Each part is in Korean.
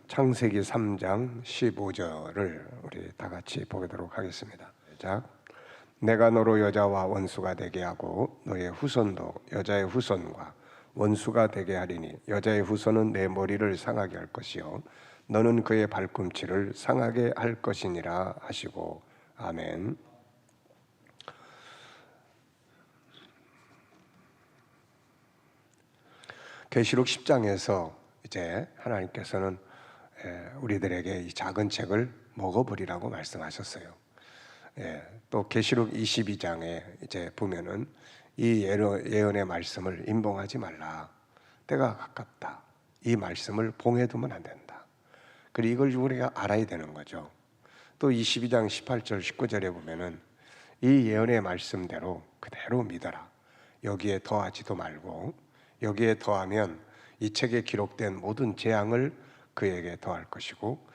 창세기 3장 15절을 우리 다 같이 보도록 하겠습니다. 시작. 내가 너로 여자와 원수가 되게 하고 너의 후손도 여자의 후손과 원수가 되게 하리니 여자의 후손은 내 머리를 상하게 할 것이요 너는 그의 발꿈치를 상하게 할 것이니라 하시고. 아멘. 계시록 10장에서 이제 하나님께서는 우리들에게 이 작은 책을 먹어버리라고 말씀하셨어요. 또 계시록 22장에 이제 보면은 이 예언의 말씀을 임봉하지 말라. 때가 가깝다. 이 말씀을 봉해두면 안 된다. 그리고 이걸 우리가 알아야 되는 거죠. 또 22장 18절 19절에 보면은 이 예언의 말씀대로 그대로 믿어라. 여기에 더하지도 말고 여기에 더하면 이 책에 기록된 모든 재앙을 그에게 더할 것이고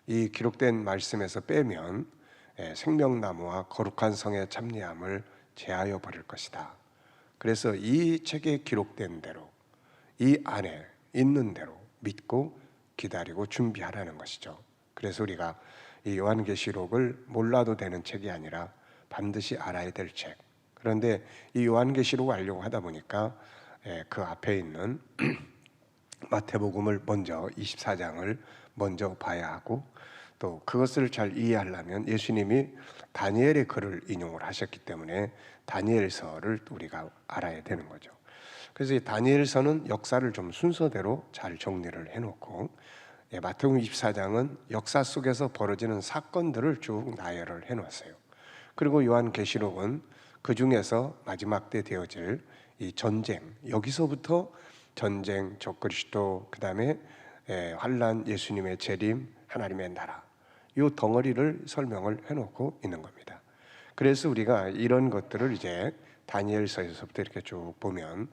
이 기록된 말씀에서 빼면 생명나무와 거룩한 성의 참리함을 제하여 버릴 것이다. 그래서 이 책에 기록된 대로 이 안에 있는 대로 믿고 기다리고 준비하라는 것이죠. 그래서 우리가 이 요한계시록을 몰라도 되는 책이 아니라 반드시 알아야 될 책. 그런데 이 요한계시록을 알려고 하다 보니까 그 앞에 있는 마태복음을 먼저 24장을 먼저 봐야 하고 또 그것을 잘 이해하려면 예수님이 다니엘의 글을 인용을 하셨기 때문에 다니엘서를 우리가 알아야 되는 거죠. 그래서 이 다니엘서는 역사를 좀 순서대로 잘 정리를 해놓고 마태복음 24장은 역사 속에서 벌어지는 사건들을 쭉 나열을 해놓았어요. 그리고 요한계시록은 그 중에서 마지막 때 되어질 이 전쟁, 여기서부터 전쟁, 적그리스도, 그 다음에 환난, 예수님의 재림, 하나님의 나라, 이 덩어리를 설명을 해놓고 있는 겁니다. 그래서 우리가 이런 것들을 이제 다니엘서에서부터 이렇게 쭉 보면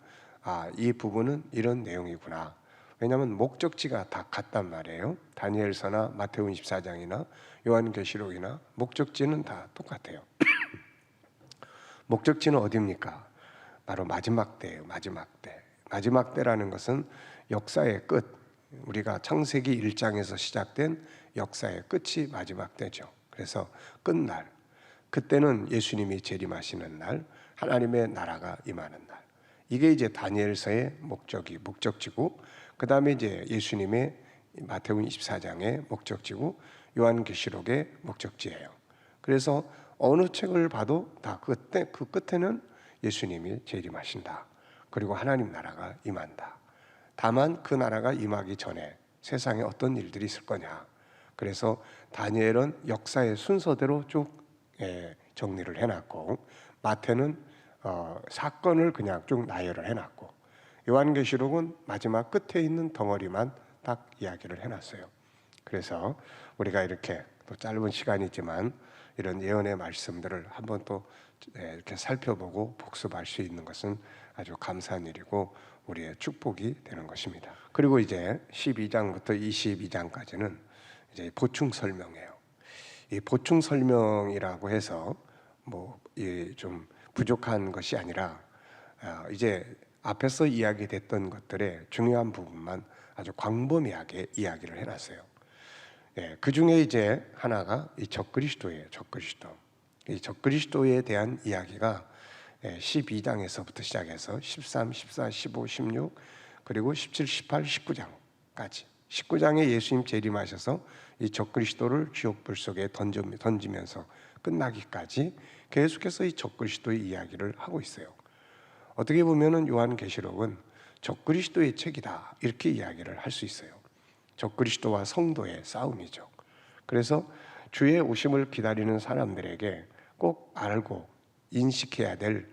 이 부분은 이런 내용이구나. 왜냐하면 목적지가 다 같단 말이에요. 다니엘서나 마태복음 24장이나 요한계시록이나 목적지는 다 똑같아요. 목적지는 어디입니까? 바로 마지막 때예요. 마지막 때. 마지막 때라는 것은 역사의 끝. 우리가 창세기 1장에서 시작된 역사의 끝이 마지막 때죠. 그래서 끝날. 그때는 예수님이 재림하시는 날, 하나님의 나라가 임하는 날. 이게 이제 다니엘서의 목적지고, 그 다음에 이제 예수님의 마태복음 24장의 목적지고, 요한계시록의 목적지예요. 그래서 어느 책을 봐도 다 그 끝에는 예수님이 재림하신다. 그리고 하나님 나라가 임한다. 다만 그 나라가 임하기 전에 세상에 어떤 일들이 있을 거냐. 그래서 다니엘은 역사의 순서대로 쭉 정리를 해놨고, 마태는 사건을 그냥 쭉 나열을 해놨고, 요한계시록은 마지막 끝에 있는 덩어리만 딱 이야기를 해놨어요. 그래서 우리가 이렇게 또 짧은 시간이지만 이런 예언의 말씀들을 한번 또 이렇게 살펴보고 복습할 수 있는 것은 아주 감사한 일이고 우리의 축복이 되는 것입니다. 그리고 이제 12장부터 22장까지는 이제 보충 설명이에요. 이 보충 설명이라고 해서 좀 부족한 것이 아니라 이제 앞에서 이야기됐던 것들의 중요한 부분만 아주 광범위하게 이야기를 해놨어요. 그 중에 이제 하나가 이 적그리스도예요. 적그리스도. 이 적그리스도에 대한 이야기가 12장에서부터 시작해서 13, 14, 15, 16 그리고 17, 18, 19장까지 19장에 예수님 재림하셔서 이 적그리스도를 지옥불 속에 던지면서 끝나기까지 계속해서 이 적그리스도의 이야기를 하고 있어요. 어떻게 보면은 요한계시록은 적그리스도의 책이다 이렇게 이야기를 할 수 있어요. 적그리스도와 성도의 싸움이죠. 그래서 주의 오심을 기다리는 사람들에게 꼭 알고 인식해야 될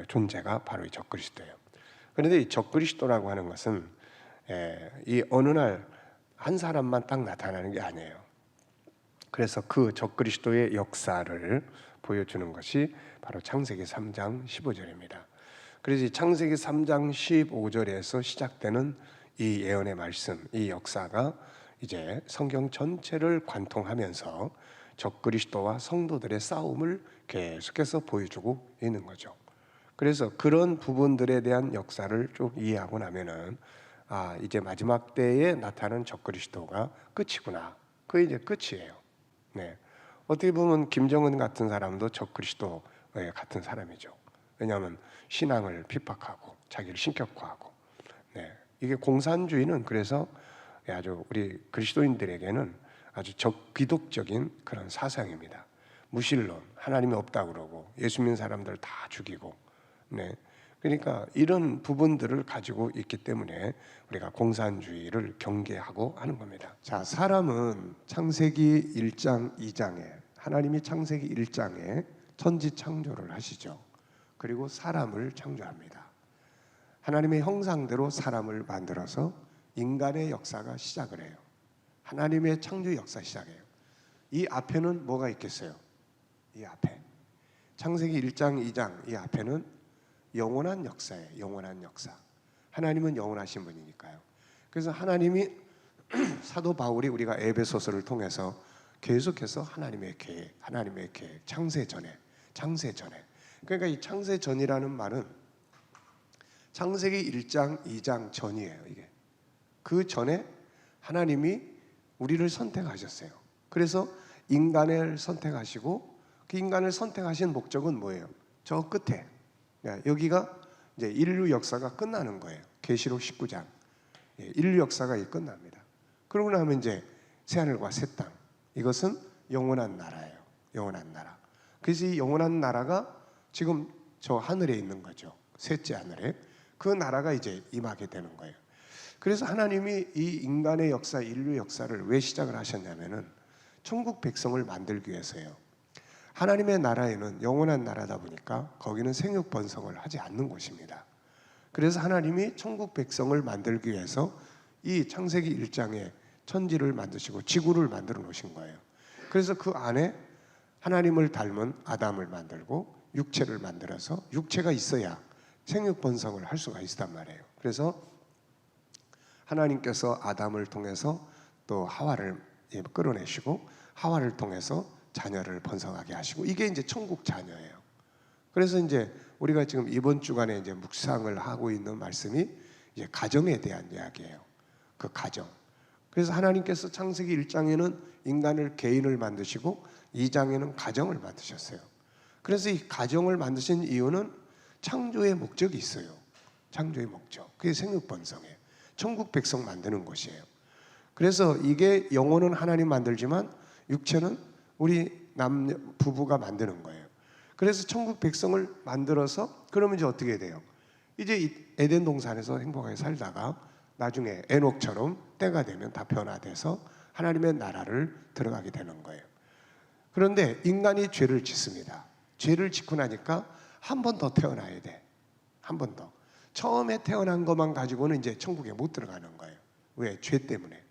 존재가 바로 이 적그리스도예요. 그런데 이 적그리스도라고 하는 것은 이 어느 날 한 사람만 딱 나타나는 게 아니에요. 그래서 그 적그리스도의 역사를 보여주는 것이 바로 창세기 3장 15절입니다. 그래서 이 창세기 3장 15절에서 시작되는 이 예언의 말씀, 이 역사가 이제 성경 전체를 관통하면서 적그리스도와 성도들의 싸움을 계속해서 보여주고 있는 거죠. 그래서 그런 부분들에 대한 역사를 쭉 이해하고 나면은 이제 마지막 때에 나타나는 적그리스도가 끝이구나. 그게 이제 끝이에요. 네. 어떻게 보면 김정은 같은 사람도 적그리스도의 같은 사람이죠. 왜냐하면 신앙을 핍박하고 자기를 신격화하고. 네. 이게 공산주의는 그래서 아주 우리 그리스도인들에게는 아주 적기독적인 그런 사상입니다. 무신론, 하나님이 없다고 그러고 예수 믿는 사람들 다 죽이고. 네. 그러니까 이런 부분들을 가지고 있기 때문에 우리가 공산주의를 경계하고 하는 겁니다. 자, 사람은 창세기 1장, 2장에 하나님이 창세기 1장에 천지 창조를 하시죠. 그리고 사람을 창조합니다. 하나님의 형상대로 사람을 만들어서 인간의 역사가 시작을 해요. 하나님의 창조 역사 시작해요. 이 앞에는 뭐가 있겠어요? 이 앞에 창세기 1장, 2장 이 앞에는 영원한 역사예요. 영원한 역사. 하나님은 영원하신 분이니까요. 그래서 하나님이 사도 바울이 우리가 에베소서를 통해서 계속해서 하나님의 계획, 창세 전에. 그러니까 이 창세 전이라는 말은 창세기 1장, 2장 전이에요. 이게 그 전에 하나님이 우리를 선택하셨어요. 그래서 인간을 선택하시고 그 인간을 선택하신 목적은 뭐예요? 저 끝에 여기가 이제 인류 역사가 끝나는 거예요. 계시록 19장 인류 역사가 끝납니다. 그러고 나면 이제 새하늘과 새 땅, 이것은 영원한 나라예요. 영원한 나라. 그래서 이 영원한 나라가 지금 저 하늘에 있는 거죠. 셋째 하늘에. 그 나라가 이제 임하게 되는 거예요. 그래서 하나님이 이 인간의 역사, 인류 역사를 왜 시작을 하셨냐면은 천국 백성을 만들기 위해서예요. 하나님의 나라에는 영원한 나라다 보니까 거기는 생육 번성을 하지 않는 곳입니다. 그래서 하나님이 천국 백성을 만들기 위해서 이 창세기 1장에 천지를 만드시고 지구를 만들어 놓으신 거예요. 그래서 그 안에 하나님을 닮은 아담을 만들고 육체를 만들어서 육체가 있어야 생육 번성을 할 수가 있단 말이에요. 그래서 하나님께서 아담을 통해서 또 하와를 끌어내시고 하와를 통해서 자녀를 번성하게 하시고 이게 이제 천국 자녀예요. 그래서 이제 우리가 지금 이번 주간에 이제 묵상을 하고 있는 말씀이 이제 가정에 대한 이야기예요. 그 가정. 그래서 하나님께서 창세기 1장에는 인간을 개인을 만드시고 2장에는 가정을 만드셨어요. 그래서 이 가정을 만드신 이유는 창조의 목적이 있어요. 창조의 목적. 그게 생육 번성이에요. 천국 백성 만드는 곳이에요. 그래서 이게 영혼은 하나님 만들지만 육체는 우리 남녀 부부가 만드는 거예요. 그래서 천국 백성을 만들어서 그러면 이제 어떻게 돼요? 이제 에덴 동산에서 행복하게 살다가 나중에 에녹처럼 때가 되면 다 변화돼서 하나님의 나라를 들어가게 되는 거예요. 그런데 인간이 죄를 짓습니다. 죄를 짓고 나니까 한 번 더 태어나야 돼. 한 번 더. 처음에 태어난 것만 가지고는 이제 천국에 못 들어가는 거예요. 왜? 죄 때문에.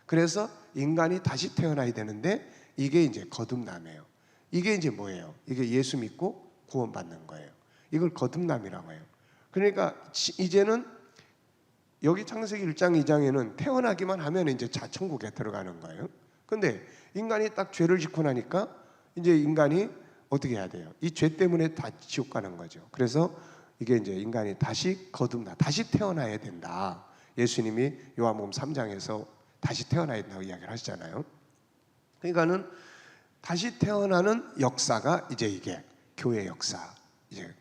그래서 인간이 다시 태어나야 되는데 이게 이제 거듭남이에요. 이게 이제 뭐예요? 이게 예수 믿고 구원받는 거예요. 이걸 거듭남이라고 해요. 그러니까 이제는 여기 창세기 1장, 2장에는 태어나기만 하면 이제 천국에 들어가는 거예요. 근데 인간이 딱 죄를 짓고 나니까 이제 인간이 어떻게 해야 돼요? 이 죄 때문에 다 지옥 가는 거죠. 그래서 이게 이제 인간이 다시 거듭나, 다시 태어나야 된다. 예수님이 요한복음 3장에서 다시 태어나야 된다고 이야기를 하시잖아요. 그러니까는 다시 태어나는 역사가 이제 이게 교회 역사, 이제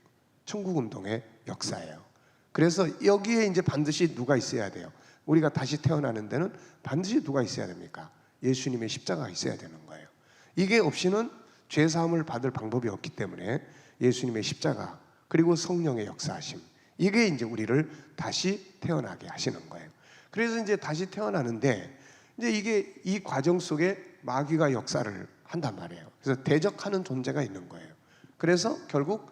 천국 운동의 역사예요. 그래서 여기에 이제 반드시 누가 있어야 돼요? 우리가 다시 태어나는 데는 반드시 누가 있어야 됩니까? 예수님의 십자가가 있어야 되는 거예요. 이게 없이는 죄 사함을 받을 방법이 없기 때문에 예수님의 십자가 그리고 성령의 역사하심, 이게 이제 우리를 다시 태어나게 하시는 거예요. 그래서 이제 다시 태어나는데 이제 이게 이 과정 속에 마귀가 역사를 한단 말이에요. 그래서 대적하는 존재가 있는 거예요. 그래서 결국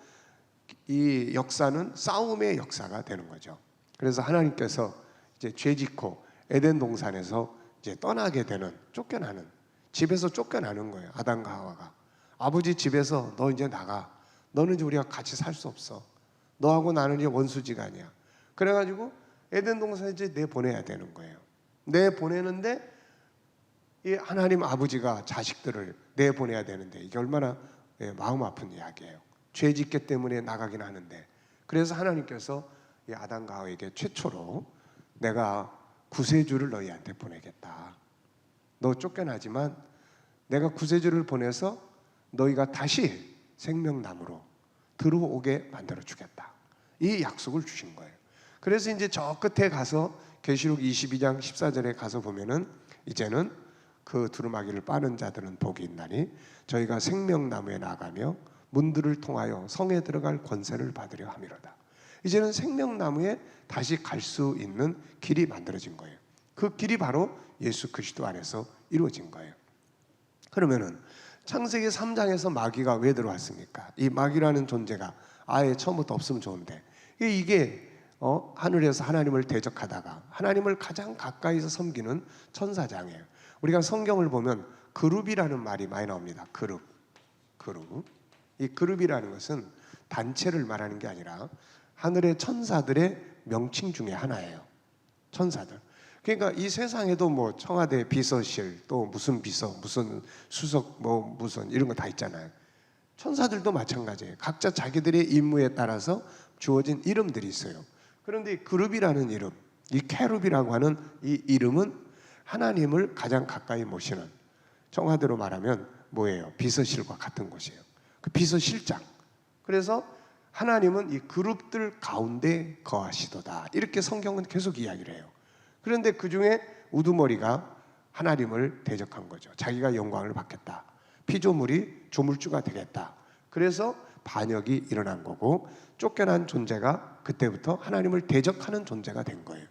이 역사는 싸움의 역사가 되는 거죠. 그래서 하나님께서 이제 죄짓고 에덴 동산에서 이제 떠나게 되는, 쫓겨나는, 집에서 쫓겨나는 거예요. 아담과 하와가 아버지 집에서 너 이제 나가. 너는 이제 우리가 같이 살 수 없어. 너하고 나는 이제 원수지간이야. 그래가지고 에덴 동산에 이제 내보내야 되는 거예요. 내보내는데 이 하나님 아버지가 자식들을 내보내야 되는데 이게 얼마나 마음 아픈 이야기예요. 죄 짓기 때문에 나가긴 하는데, 그래서 하나님께서 이 아담과 하와에게 최초로 내가 구세주를 너희한테 보내겠다. 너 쫓겨나지만 내가 구세주를 보내서 너희가 다시 생명나무로 들어오게 만들어 주겠다. 이 약속을 주신 거예요. 그래서 이제 저 끝에 가서 계시록 22장 14절에 가서 보면은 이제는 그 두루마기를 빠는 자들은 복이 있나니 저희가 생명나무에 나가며 문들을 통하여 성에 들어갈 권세를 받으려 함이로다. 이제는 생명나무에 다시 갈 수 있는 길이 만들어진 거예요. 그 길이 바로 예수 그리스도 안에서 이루어진 거예요. 그러면은 창세기 3장에서 마귀가 왜 들어왔습니까? 이 마귀라는 존재가 아예 처음부터 없으면 좋은데 이게 하늘에서 하나님을 대적하다가 하나님을 가장 가까이서 섬기는 천사장이에요. 우리가 성경을 보면 그룹이라는 말이 많이 나옵니다. 그룹. 이 그룹이라는 것은 단체를 말하는 게 아니라 하늘의 천사들의 명칭 중에 하나예요. 천사들. 그러니까 이 세상에도 뭐 청와대 비서실, 또 무슨 비서, 무슨 수석, 뭐 무슨 이런 거 다 있잖아요. 천사들도 마찬가지예요. 각자 자기들의 임무에 따라서 주어진 이름들이 있어요. 그런데 이 그룹이라는 이름, 이 케룹이라고 하는 이 이름은 하나님을 가장 가까이 모시는, 청와대로 말하면 뭐예요? 비서실과 같은 곳이에요. 그 비서실장. 그래서 하나님은 이 그룹들 가운데 거하시도다. 이렇게 성경은 계속 이야기를 해요. 그런데 그 중에 우두머리가 하나님을 대적한 거죠. 자기가 영광을 받겠다. 피조물이 조물주가 되겠다. 그래서 반역이 일어난 거고 쫓겨난 존재가 그때부터 하나님을 대적하는 존재가 된 거예요.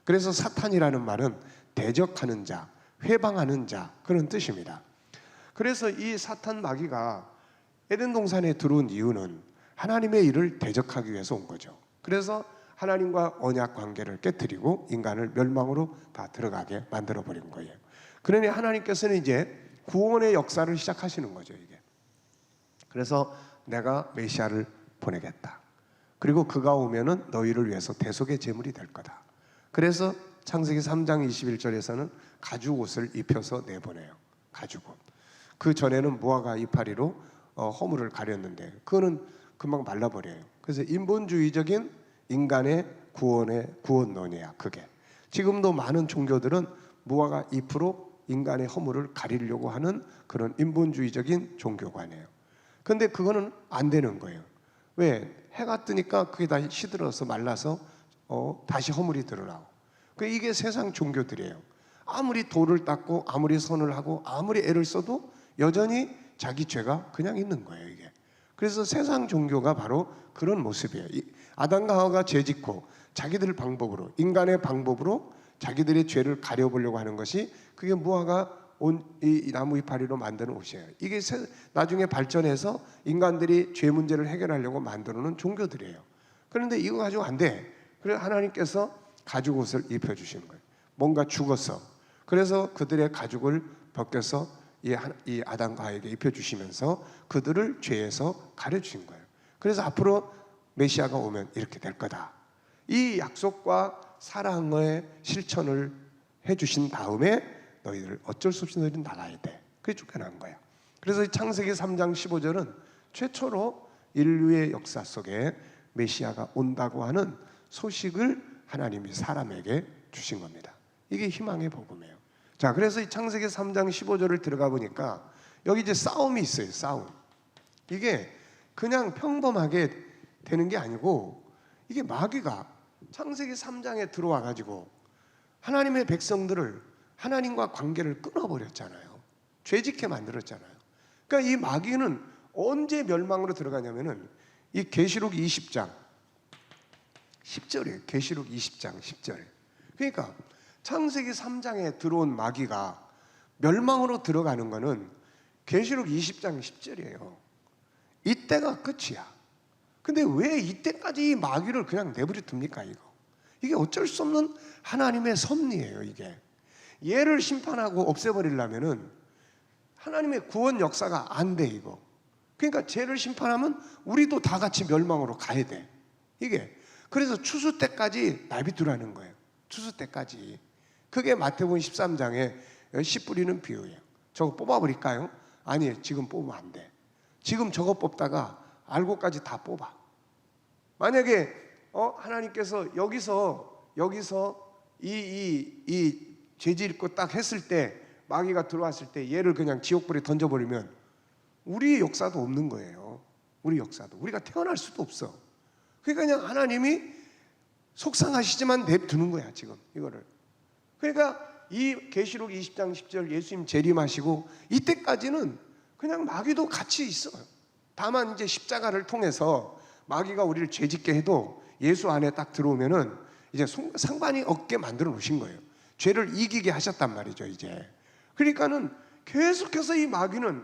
그래서 사탄이라는 말은 대적하는 자, 회방하는 자 그런 뜻입니다. 그래서 이 사탄 마귀가 에덴 동산에 들어온 이유는 하나님의 일을 대적하기 위해서 온 거죠. 그래서 하나님과 언약 관계를 깨뜨리고 인간을 멸망으로 다 들어가게 만들어 버린 거예요. 그러니 하나님께서는 이제 구원의 역사를 시작하시는 거죠, 이게. 그래서 내가 메시아를 보내겠다. 그리고 그가 오면은 너희를 위해서 대속의 제물이 될 거다. 그래서 창세기 3장 21절에서는 가죽옷을 입혀서 내보내요. 가죽옷. 그 전에는 무화과 이파리로 허물을 가렸는데 그거는 금방 말라버려요. 그래서 인본주의적인 인간의 구원론이야, 그게. 지금도 많은 종교들은 무화과 잎으로 인간의 허물을 가리려고 하는 그런 인본주의적인 종교관이에요. 근데 그거는 안 되는 거예요. 왜? 해가 뜨니까 그게 다시 시들어서 말라서 다시 허물이 드러나고. 이게 세상 종교들이에요. 아무리 돌을 닦고 아무리 선을 하고 아무리 애를 써도 여전히 자기 죄가 그냥 있는 거예요, 이게. 그래서 세상 종교가 바로 그런 모습이에요. 아담과 하와가 죄짓고 자기들 방법으로, 인간의 방법으로 자기들의 죄를 가려보려고 하는 것이 그게 무화과 이 나무 이파리로 만드는 옷이에요. 이게 나중에 발전해서 인간들이 죄 문제를 해결하려고 만들어놓은 종교들이에요. 그런데 이거 가지고 안 돼. 그래서 하나님께서 가죽옷을 입혀주시는 거예요. 뭔가 죽었어. 그래서 그들의 가죽을 벗겨서 이 아담과 하와에게 입혀주시면서 그들을 죄에서 가려주신 거예요. 그래서 앞으로 메시아가 오면 이렇게 될 거다. 이 약속과 사랑의 실천을 해주신 다음에 너희들 어쩔 수 없이 너희들은 나가야 돼. 그게 쫓겨난 거야. 그래서 창세기 3장 15절은 최초로 인류의 역사 속에 메시아가 온다고 하는 소식을 하나님이 사람에게 주신 겁니다. 이게 희망의 복음이에요. 자, 그래서 이 창세기 3장 15절을 들어가 보니까 여기 이제 싸움이 있어요. 싸움. 이게 그냥 평범하게 되는 게 아니고 이게 마귀가 창세기 3장에 들어와 가지고 하나님의 백성들을 하나님과 관계를 끊어버렸잖아요. 죄짓게 만들었잖아요. 그러니까 이 마귀는 언제 멸망으로 들어가냐면은 이 계시록 20장 10절이에요. 계시록 20장 10절. 그러니까 창세기 3장에 들어온 마귀가 멸망으로 들어가는 거는 계시록 20장 10절이에요. 이때가 끝이야. 근데 왜 이때까지 이 마귀를 그냥 내버려 둡니까, 이거? 이게 어쩔 수 없는 하나님의 섭리예요, 이게. 얘를 심판하고 없애버리려면은 하나님의 구원 역사가 안 돼, 이거. 그러니까 죄를 심판하면 우리도 다 같이 멸망으로 가야 돼. 이게. 그래서 추수 때까지 나비두라는 거예요. 추수 때까지. 그게 마태복음 13장에 씨 뿌리는 비유예요. 저거 뽑아버릴까요? 아니, 지금 뽑으면 안 돼. 지금 저거 뽑다가 알고까지 다 뽑아. 만약에 하나님께서 여기서 이 죄 짓고 딱 했을 때 마귀가 들어왔을 때 얘를 그냥 지옥불에 던져버리면 우리의 역사도 없는 거예요. 우리 역사도 우리가 태어날 수도 없어. 그러니까 그냥 하나님이 속상하시지만 냅두는 거야 지금 이거를. 그러니까 이 계시록 20장 10절 예수님 재림하시고 이때까지는 그냥 마귀도 같이 있어요. 다만 이제 십자가를 통해서 마귀가 우리를 죄짓게 해도 예수 안에 딱 들어오면은 이제 상관이 없게 만들어 놓으신 거예요. 죄를 이기게 하셨단 말이죠 이제. 그러니까는 계속해서 이 마귀는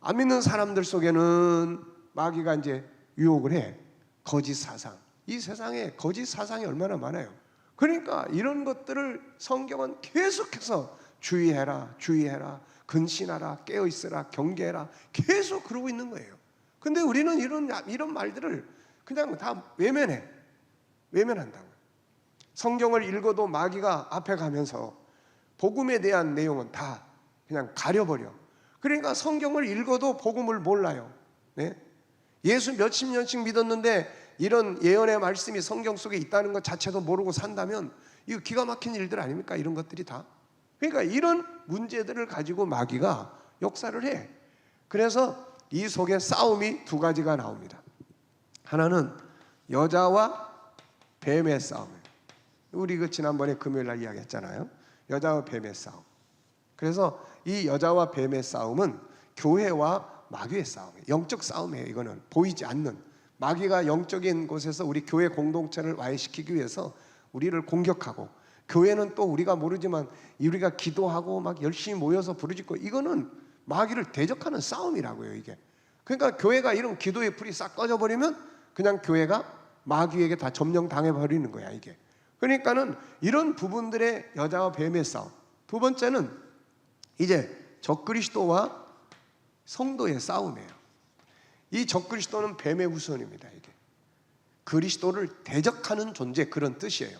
안 믿는 사람들 속에는 마귀가 이제 유혹을 해. 거짓 사상. 이 세상에 거짓 사상이 얼마나 많아요. 그러니까 이런 것들을 성경은 계속해서 주의해라, 주의해라, 근신하라, 깨어있으라, 경계해라 계속 그러고 있는 거예요. 근데 우리는 이런 말들을 그냥 다 외면한다고. 성경을 읽어도 마귀가 앞에 가면서 복음에 대한 내용은 다 그냥 가려버려. 그러니까 성경을 읽어도 복음을 몰라요. 네? 예수 몇십 년씩 믿었는데 이런 예언의 말씀이 성경 속에 있다는 것 자체도 모르고 산다면 이거 기가 막힌 일들 아닙니까? 이런 것들이 다. 그러니까 이런 문제들을 가지고 마귀가 역사를 해. 그래서 이 속에 싸움이 두 가지가 나옵니다. 하나는 여자와 뱀의 싸움이에요. 우리 그 지난번에 금요일 날 이야기했잖아요. 여자와 뱀의 싸움. 그래서 이 여자와 뱀의 싸움은 교회와 마귀의 싸움이에요. 영적 싸움이에요. 이거는 보이지 않는 마귀가 영적인 곳에서 우리 교회 공동체를 와해시키기 위해서 우리를 공격하고, 교회는 또 우리가 모르지만 우리가 기도하고 막 열심히 모여서 부르짖고, 이거는 마귀를 대적하는 싸움이라고요 이게. 그러니까 교회가 이런 기도의 불이 싹 꺼져버리면 그냥 교회가 마귀에게 다 점령당해 버리는 거야 이게. 그러니까는 이런 부분들의 여자와 뱀의 싸움. 두 번째는 이제 적그리스도와 성도의 싸움이에요. 이 적그리스도는 뱀의 후손입니다. 이게 그리스도를 대적하는 존재, 그런 뜻이에요.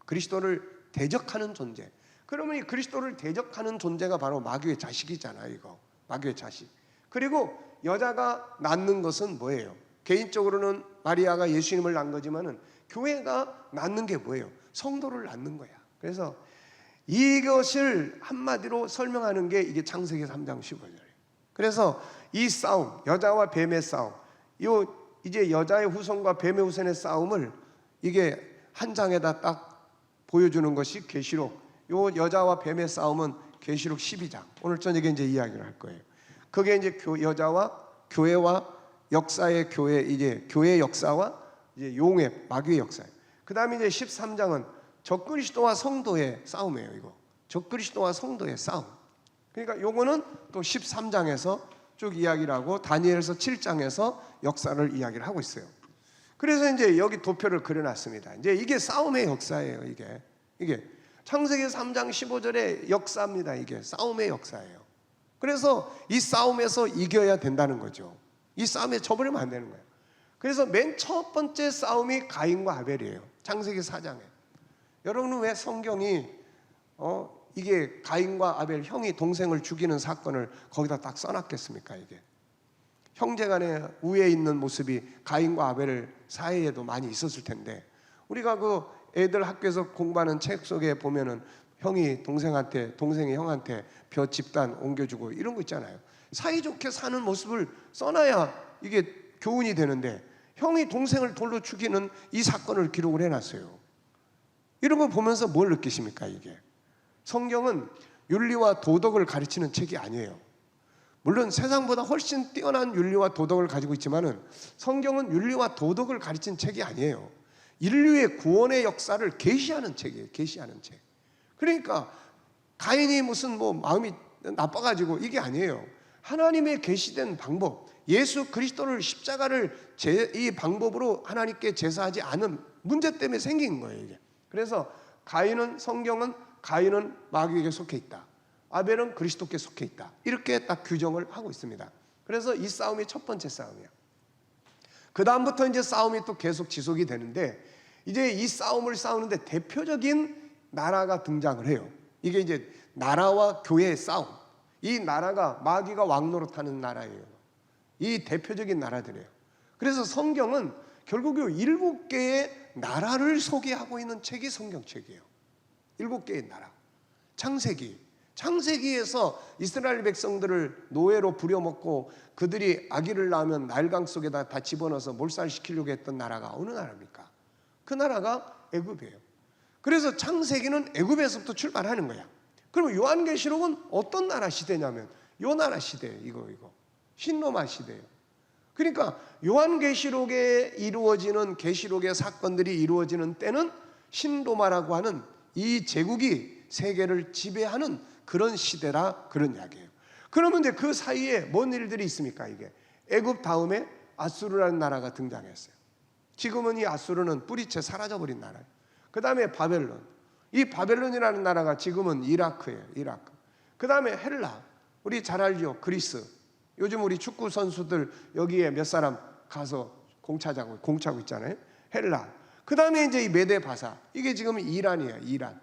그리스도를 대적하는 존재. 그러면 이 그리스도를 대적하는 존재가 바로 마귀의 자식이잖아요. 이거 마귀의 자식. 그리고 여자가 낳는 것은 뭐예요? 개인적으로는 마리아가 예수님을 낳은 거지만은 교회가 낳는 게 뭐예요? 성도를 낳는 거야. 그래서 이것을 한마디로 설명하는 게 이게 창세기 3장 15절이에요. 그래서 이 싸움, 여자와 뱀의 싸움, 이제 여자의 후손과 뱀의 후손의 싸움을 이게 한 장에다 딱 보여주는 것이 계시록. 요 여자와 뱀의 싸움은 계시록 12장. 오늘 저녁에 이제 이야기를 할 거예요. 그게 이제 여자와 교회와 역사의 교회, 이제 교회의 역사와 이제 용의 마귀의 역사예요. 그다음에 이제 13장은 적그리스도와 성도의 싸움이에요. 이거 적그리스도와 성도의 싸움. 그러니까 요거는 또 13장에서 쭉 이야기를 하고 다니엘서 7장에서 역사를 이야기를 하고 있어요. 그래서 이제 여기 도표를 그려놨습니다. 이제 이게 싸움의 역사예요. 이게 창세기 3장 15절의 역사입니다. 이게 싸움의 역사예요. 그래서 이 싸움에서 이겨야 된다는 거죠. 이 싸움에 져버리면 안 되는 거예요. 그래서 맨 첫 번째 싸움이 가인과 아벨이에요. 창세기 4장에. 여러분은 왜 성경이 이게 가인과 아벨, 형이 동생을 죽이는 사건을 거기다 딱 써놨겠습니까? 이게 형제간의 우애에 있는 모습이 가인과 아벨 사이에도 많이 있었을 텐데, 우리가 그 애들 학교에서 공부하는 책 속에 보면은 형이 동생한테, 동생이 형한테 벼 집단 옮겨주고 이런 거 있잖아요. 사이좋게 사는 모습을 써놔야 이게 교훈이 되는데, 형이 동생을 돌로 죽이는 이 사건을 기록을 해놨어요. 이런 거 보면서 뭘 느끼십니까? 이게 성경은 윤리와 도덕을 가르치는 책이 아니에요. 물론 세상보다 훨씬 뛰어난 윤리와 도덕을 가지고 있지만은 성경은 윤리와 도덕을 가르치는 책이 아니에요. 인류의 구원의 역사를 계시하는 책이에요. 계시하는 책. 그러니까 가인이 무슨 뭐 마음이 나빠가지고 이게 아니에요. 하나님의 계시된 방법, 예수 그리스도를 십자가를 이 방법으로 하나님께 제사하지 않은 문제 때문에 생긴 거예요. 이게. 그래서 성경은 가인은 마귀에게 속해 있다, 아벨은 그리스도께 속해 있다, 이렇게 딱 규정을 하고 있습니다. 그래서 이 싸움이 첫 번째 싸움이에요. 그 다음부터 이제 싸움이 또 계속 지속이 되는데, 이제 이 싸움을 싸우는데 대표적인 나라가 등장을 해요. 이게 이제 나라와 교회의 싸움. 이 나라가 마귀가 왕노릇하는 나라예요. 이 대표적인 나라들이에요. 그래서 성경은 결국 7개의 나라를 소개하고 있는 책이 성경책이에요. 7개의 나라. 창세기에서 이스라엘 백성들을 노예로 부려먹고 그들이 아기를 낳으면 나일강 속에다 다 집어넣어서 몰살시키려고 했던 나라가 어느 나라입니까? 그 나라가 애굽이에요. 그래서 창세기는 애굽에서부터 출발하는 거야. 그럼 요한계시록은 어떤 나라 시대냐면 요 나라 시대예요. 이거 신로마 시대예요. 그러니까 요한계시록에 이루어지는 계시록의 사건들이 이루어지는 때는 신로마라고 하는 이 제국이 세계를 지배하는 그런 시대라 그런 이야기예요. 그러면 이제 그 사이에 뭔 일들이 있습니까? 이게 애굽 다음에 아수르라는 나라가 등장했어요. 지금은 이 아수르는 뿌리채 사라져버린 나라예요. 그 다음에 바벨론. 이 바벨론이라는 나라가 지금은 이라크예요. 이라크. 그 다음에 헬라. 우리 잘 알죠? 그리스. 요즘 우리 축구 선수들 여기에 몇 사람 가서 공차고 있잖아요. 헬라. 그 다음에 이제 이 메데 바사. 이게 지금 이란이에요. 이란.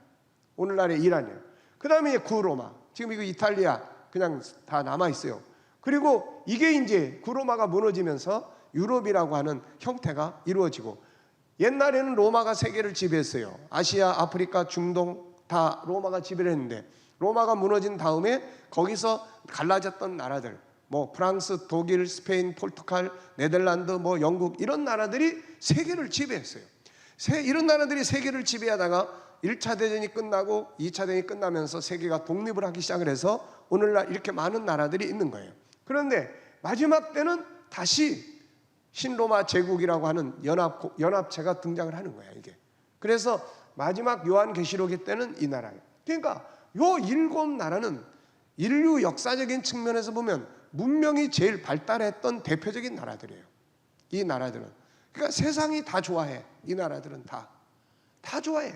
오늘날의 이란이에요. 그 다음에 구로마. 지금 이거 이탈리아 그냥 다 남아 있어요. 그리고 이게 이제 구로마가 무너지면서 유럽이라고 하는 형태가 이루어지고, 옛날에는 로마가 세계를 지배했어요. 아시아, 아프리카, 중동 다 로마가 지배를 했는데, 로마가 무너진 다음에 거기서 갈라졌던 나라들, 뭐 프랑스, 독일, 스페인, 포르투갈, 네덜란드, 뭐 영국, 이런 나라들이 세계를 지배했어요. 이런 나라들이 세계를 지배하다가 1차 대전이 끝나고 2차 대전이 끝나면서 세계가 독립을 하기 시작을 해서 오늘날 이렇게 많은 나라들이 있는 거예요. 그런데 마지막 때는 다시 신로마 제국이라고 하는 연합체가 등장을 하는 거야, 이게. 그래서 마지막 요한계시록의 때는 이 나라예요. 그러니까 요 7 나라는 인류 역사적인 측면에서 보면 문명이 제일 발달했던 대표적인 나라들이에요. 이 나라들은. 그러니까 세상이 다 좋아해. 이 나라들은 다 좋아해.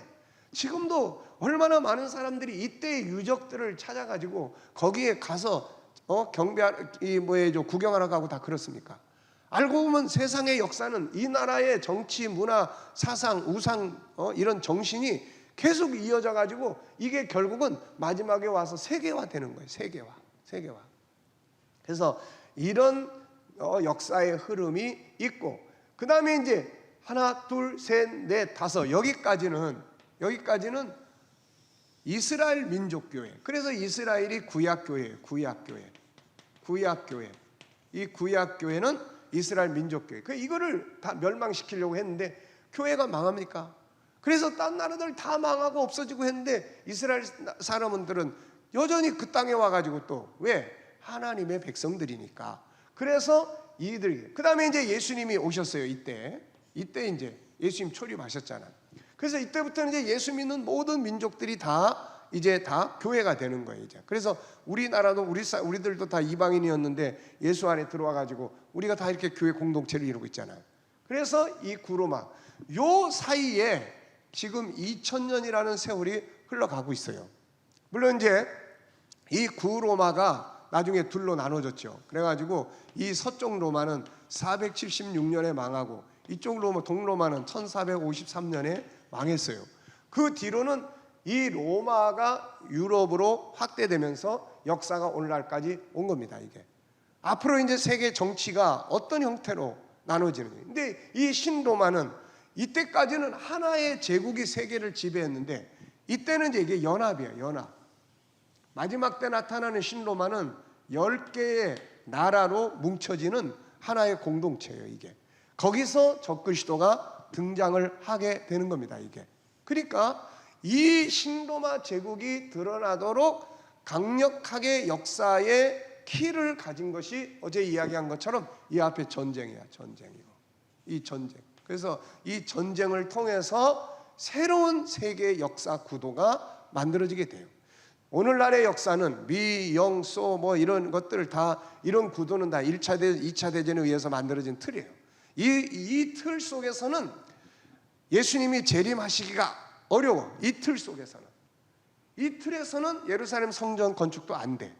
지금도 얼마나 많은 사람들이 이때의 유적들을 찾아가지고 거기에 가서 구경하러 가고 다 그렇습니까? 알고 보면 세상의 역사는 이 나라의 정치, 문화, 사상, 우상, 이런 정신이 계속 이어져 가지고 이게 결국은 마지막에 와서 세계화되는 거예요. 세계화. 그래서 이런 역사의 흐름이 있고, 그 다음에 이제 하나, 둘, 셋, 넷, 다섯, 여기까지는 이스라엘 민족교회. 그래서 이스라엘이 구약교회예요. 구약교회. 이 구약교회는 이스라엘 민족교회. 이거를 다 멸망시키려고 했는데 교회가 망합니까? 그래서 딴 나라들 다 망하고 없어지고 했는데 이스라엘 사람들은 여전히 그 땅에 와가지고 또 왜? 하나님의 백성들이니까. 그래서 이들이, 그 다음에 이제 예수님이 오셨어요. 이때 이제 예수님 초림하셨잖아요. 그래서 이때부터는 이제 예수 믿는 모든 민족들이 이제 다 교회가 되는 거예요. 이제. 그래서 우리나라도 우리들도 다 이방인이었는데 예수 안에 들어와 가지고 우리가 다 이렇게 교회 공동체를 이루고 있잖아요. 그래서 이 구로마 요 사이에 지금 2000년이라는 세월이 흘러가고 있어요. 물론 이제 이 구로마가 나중에 둘로 나눠졌죠. 그래가지고 이 서쪽 로마는 476년에 망하고 이쪽 로마, 동로마는 1453년에 망했어요. 그 뒤로는 이 로마가 유럽으로 확대되면서 역사가 오늘날까지 온 겁니다. 이게 앞으로 이제 세계 정치가 어떤 형태로 나눠지는지. 근데 이 신로마는 이때까지는 하나의 제국이 세계를 지배했는데 이때는 이제 이게 연합이에요. 연합. 마지막 때 나타나는 신로마는 10개의 나라로 뭉쳐지는 하나의 공동체예요. 이게 거기서 적그리스도가 등장을 하게 되는 겁니다. 이게 그러니까 이 신로마 제국이 드러나도록 강력하게 역사의 키를 가진 것이 어제 이야기한 것처럼 이 앞에 전쟁이야. 전쟁이고 이 전쟁. 그래서 이 전쟁을 통해서 새로운 세계의 역사 구도가 만들어지게 돼요. 오늘날의 역사는 미, 영, 소 뭐 이런 것들 다 이런 구도는 다 1차 대전, 2차 대전에 의해서 만들어진 틀이에요. 이 틀 속에서는 예수님이 재림하시기가 어려워. 이 틀 속에서는. 이 틀에서는 예루살렘 성전 건축도 안 돼.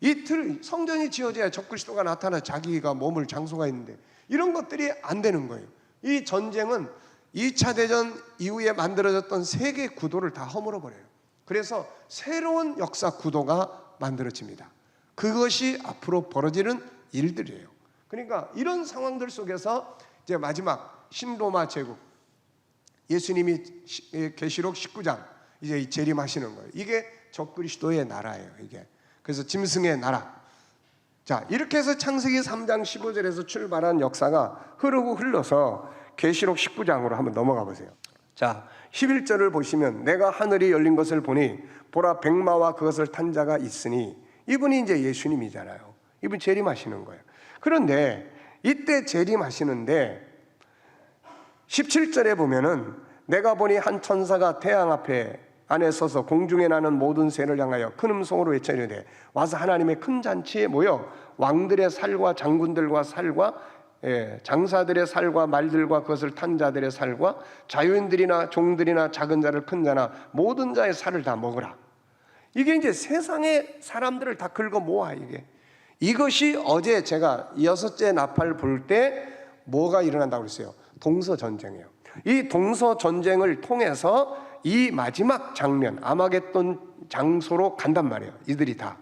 이 틀, 성전이 지어져야 적그리스도가 나타나 자기가 머물 장소가 있는데 이런 것들이 안 되는 거예요. 이 전쟁은 2차 대전 이후에 만들어졌던 세계 구도를 다 허물어 버려요. 그래서 새로운 역사 구도가 만들어집니다. 그것이 앞으로 벌어지는 일들이에요. 그러니까 이런 상황들 속에서 이제 마지막 신로마 제국, 예수님이 계시록 19장 이제 재림하시는 거예요. 이게 적그리스도의 나라예요. 이게 그래서 짐승의 나라. 자, 이렇게 해서 창세기 3장 15절에서 출발한 역사가 흐르고 흘러서 계시록 19장으로 한번 넘어가 보세요. 자, 11절을 보시면 내가 하늘이 열린 것을 보니 보라 백마와 그것을 탄 자가 있으니, 이분이 이제 예수님이잖아요. 이분 재림하시는 거예요. 그런데 이때 재림하시는데 17절에 보면은 내가 보니 한 천사가 태양 앞에 안에 서서 공중에 나는 모든 새를 향하여 큰 음성으로 외쳐이르되 와서 하나님의 큰 잔치에 모여 왕들의 살과 장군들과 살과 장사들의 살과 말들과 그것을 탄 자들의 살과 자유인들이나 종들이나 작은 자를 큰 자나 모든 자의 살을 다 먹으라. 이게 이제 세상의 사람들을 다 긁어 모아. 이것이 어제 제가 여섯째 나팔 불 때 뭐가 일어난다고 그랬어요? 동서전쟁이에요. 이 동서전쟁을 통해서 이 마지막 장면, 아마겟돈 장소로 간단 말이에요. 이들이 다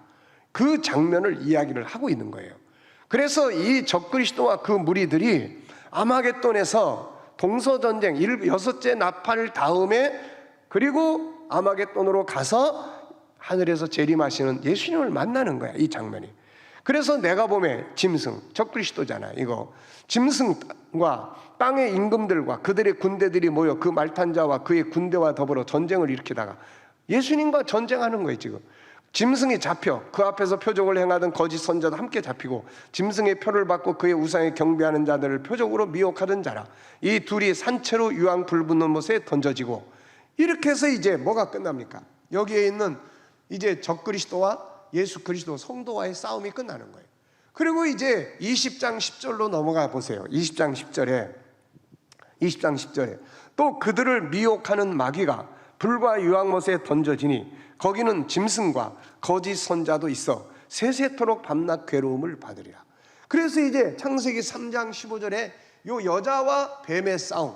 그 장면을 이야기를 하고 있는 거예요. 그래서 이 적그리스도와 그 무리들이 아마겟돈에서 동서전쟁 여섯째 나팔 다음에 그리고 아마겟돈으로 가서 하늘에서 재림하시는 예수님을 만나는 거야, 이 장면이. 그래서 내가 보면 짐승, 적그리스도잖아요. 이거 짐승과 땅의 임금들과 그들의 군대들이 모여 그 말탄 자와 그의 군대와 더불어 전쟁을 일으키다가 예수님과 전쟁하는 거예요. 지금 짐승이 잡혀 그 앞에서 표적을 행하던 거짓 선자도 함께 잡히고 짐승의 표를 받고 그의 우상에 경배하는 자들을 표적으로 미혹하던 자라. 이 둘이 산채로 유황 불붙는 못에 던져지고, 이렇게 해서 이제 뭐가 끝납니까? 여기에 있는 이제 적그리스도와 예수 그리스도 성도와의 싸움이 끝나는 거예요. 그리고 이제 20장 10절로 넘어가 보세요. 20장 10절에 또 그들을 미혹하는 마귀가 불과 유황못에 던져지니 거기는 짐승과 거짓 선자도 있어 세세토록 밤낮 괴로움을 받으리라. 그래서 이제 창세기 3장 15절에 요 여자와 뱀의 싸움,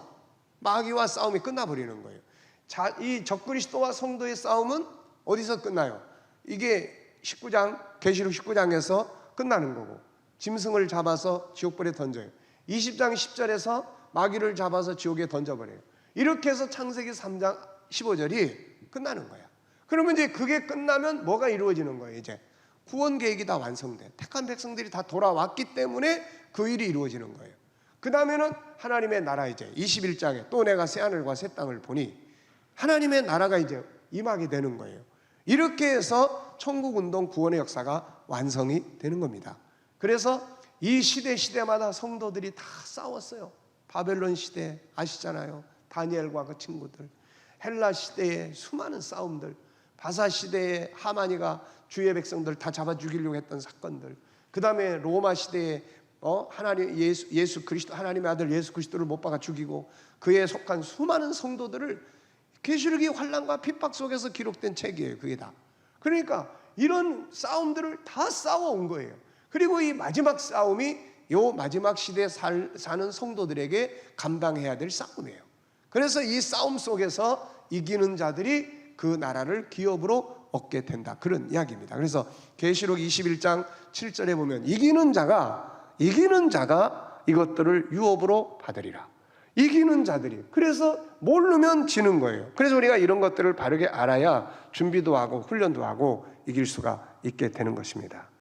마귀와 싸움이 끝나버리는 거예요. 자, 이 적그리스도와 성도의 싸움은 어디서 끝나요? 이게 19장, 계시록 19장에서 끝나는 거고, 짐승을 잡아서 지옥불에 던져요. 20장 10절에서 마귀를 잡아서 지옥에 던져버려요. 이렇게 해서 창세기 3장 15절이 끝나는 거야. 그러면 이제 그게 끝나면 뭐가 이루어지는 거예요? 이제 구원 계획이 다 완성돼. 택한 백성들이 다 돌아왔기 때문에 그 일이 이루어지는 거예요. 그 다음에는 하나님의 나라, 이제 21장에 또 내가 새 하늘과 새 땅을 보니 하나님의 나라가 이제 임하게 되는 거예요. 이렇게 해서 천국운동 구원의 역사가 완성이 되는 겁니다. 그래서 이 시대마다 성도들이 다 싸웠어요. 바벨론 시대 아시잖아요. 다니엘과 그 친구들. 헬라 시대의 수많은 싸움들, 바사 시대의 하마니가 주의 백성들 다 잡아 죽이려고 했던 사건들, 그 다음에 로마 시대에 하나님 예수 그리스도, 하나님의 아들 예수 그리스도를 못 박아 죽이고 그에 속한 수많은 성도들을 계시록이 환난과 핍박 속에서 기록된 책이에요. 그게 다. 그러니까 이런 싸움들을 다 싸워온 거예요. 그리고 이 마지막 싸움이 요 마지막 시대에 사는 성도들에게 감당해야 될 싸움이에요. 그래서 이 싸움 속에서 이기는 자들이 그 나라를 기업으로 얻게 된다, 그런 이야기입니다. 그래서 계시록 21장 7절에 보면 이기는 자가 이것들을 유업으로 받으리라. 이기는 자들이. 그래서 모르면 지는 거예요. 그래서 우리가 이런 것들을 바르게 알아야 준비도 하고 훈련도 하고 이길 수가 있게 되는 것입니다.